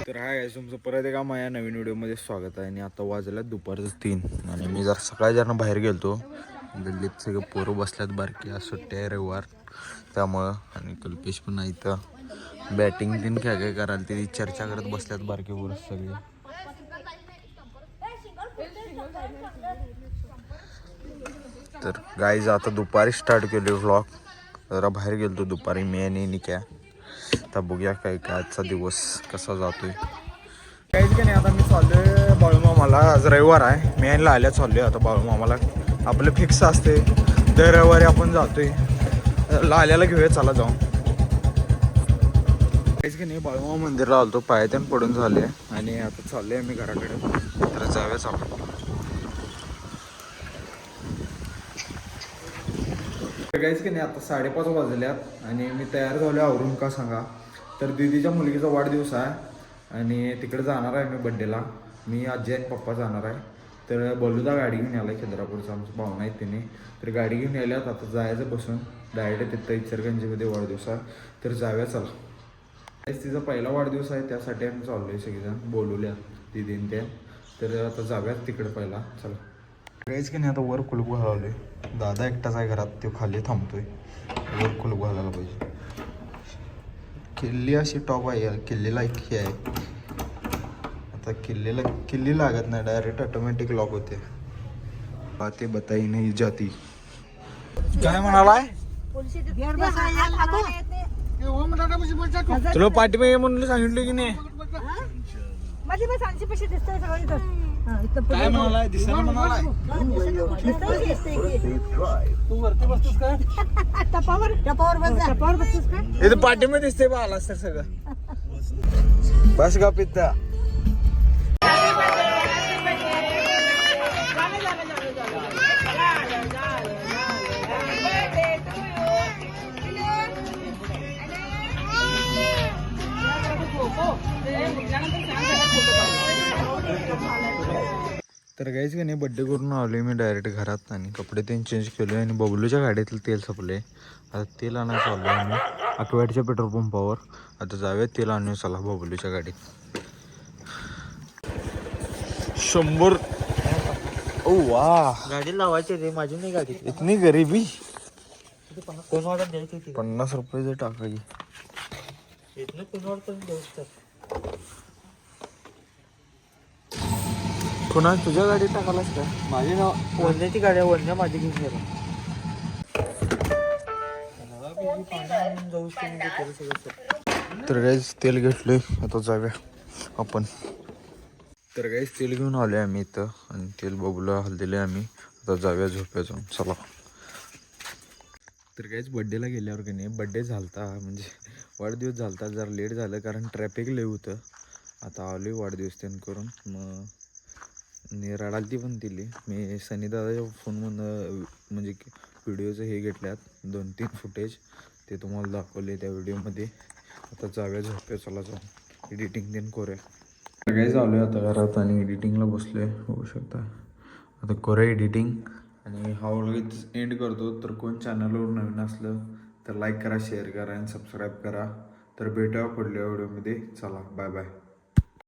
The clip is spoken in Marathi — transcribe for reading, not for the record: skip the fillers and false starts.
तर हाय तुमचं परत एका माझ्या नवीन व्हिडिओमध्ये स्वागत आहे. आणि आता वाजल्यात दुपारचं 3 आणि मी जर सकाळी जरा बाहेर गेलतो. गल्लीत सगळं पोरं बसल्यात बारकी, आज सुट्टी आहे रविवार त्यामुळं. आणि कल्पेश पण नाही तर बॅटिंग तीन काय कराल ते चर्चा करत बसल्यात बारकी पोरं सगळे. तर गाईज आता दुपारी स्टार्ट केले व्लॉग. जरा बाहेर गेलतो दुपारी मी आणि निक्या. आता बघूया काय काय आजचा दिवस कसा जातोय. काहीच की नाही, आता मी चाललोय बाळूमामाला. आज रविवार आहे, मी आणि लाल्या चाललोय आता बाळूमामाला. आपलं फिक्स असते दर रविवारी आपण जातोय. लाल्याला घेऊया, चला जाऊन. काहीच की नाही, बाळूमामा मंदिरला आलतो, पायथ्यान पडून झाले आणि आता चाललोय मी घराकडे. तर जाऊयाच आपण. काहीच की नाही, आता 5:30 वाजल्यात आणि मी तयार झालो आवरून. का सांगा तर दीदीच्या मुलगीचा वाढदिवस आहे आणि तिकडे जाणार आहे मी बड्डेला. मी आजी आणि पप्पा जाणार आहे. तर बोलूदा गाडी घेऊन यायला, चंद्रापूरचा आमचं पाहुणा आहेत त्यांनी. तर गाडी घेऊन यायल्यात, आता जायचं बसून डायरेक्ट तिथं इचलकरंजीमध्ये वाढदिवस आहे. तर जाऊया चला. तिचा पहिला वाढदिवस आहे त्यासाठी आम्ही चाललो आहे सगळेजण, बोलवल्या दीदीन त्या. तर आता जाऊयात तिकडे पहिला, चला. काहीच की नाही, आता वर कुलूप घालवले. दादा एकटाच आहे घरात, तो खाली थांबतोय. वर कुलूप घालायला पाहिजे. किल्ली अशी टॉप आहे, किल्लीला एक हे आहे. आता किल्ली लागत नाही, डायरेक्ट ऑटोमॅटिक लॉक होते. बाते बताई नाही जाती. काय म्हणालाय तुला पाठीमागे म्हणून सांगितलं की नाही. काय म्हणालाय दिसायला म्हणालाय. इथं पाठीमध्ये दिसते बा आला सर सगळं. बस का पित्ता. तर काहीच का नाही, बड्डे करून आलोय मी डायरेक्ट घरात आणि कपडे ते चेंज केले आणि बबलूच्या गाडीतलं तेल संपले. आता तेल आणायला चाललो आहे आम्ही अक्वॅडच्या पेट्रोल पंपावर. आता जाऊयात तेल आणूया चला बबलूच्या गाडीत. 100. ओ वाह, गाडी लावायची रे, माझी नाही गाडी. इतनी गरीबी. 50 रुपये टाकायची. इथनं कोणावर पण देऊ शकतात. पुन्हा तुझ्या गाडीत टाकालाच का. माझी नाव वन्याची गाडी आहे, वन्या माझी घेऊन गेला. तर काहीच तेल घेतलोय, आता जाऊया आपण. तर काहीच तेल घेऊन आलोय आम्ही इथं आणि तेल बघूला हलदिले आम्ही. आता जाऊया झोप्या जाऊन, चला. तर काहीच बड्डेला गेल्यावर की नाही, बड्डे झालता म्हणजे वाढदिवस झालता, जरा लेट झालं कारण ट्रॅफिक लय होतं. आता आलोय वाढदिवस त्यानं करून. मग रडालती पण दिली मी सनीदादाच्या फोनमधून, म्हणजे व्हिडिओचं हे घेतल्यात 2-3 फुटेज, ते तुम्हाला दाखवले त्या व्हिडिओमध्ये. आता जाऊया झोप्या, चला जाऊन एडिटिंग देऊन करूया. सगळे चालू आहे आता घरात आणि एडिटिंगला बसलो आहे, होऊ शकता. आता करूया एडिटिंग आणि हा लगेच एंड करतो. तर कोण चॅनलवर नवीन असलं तर लाईक करा, शेअर करा आणि सबस्क्राईब करा. तर भेटूया पुढल्या व्हिडिओमध्ये, चला बाय बाय.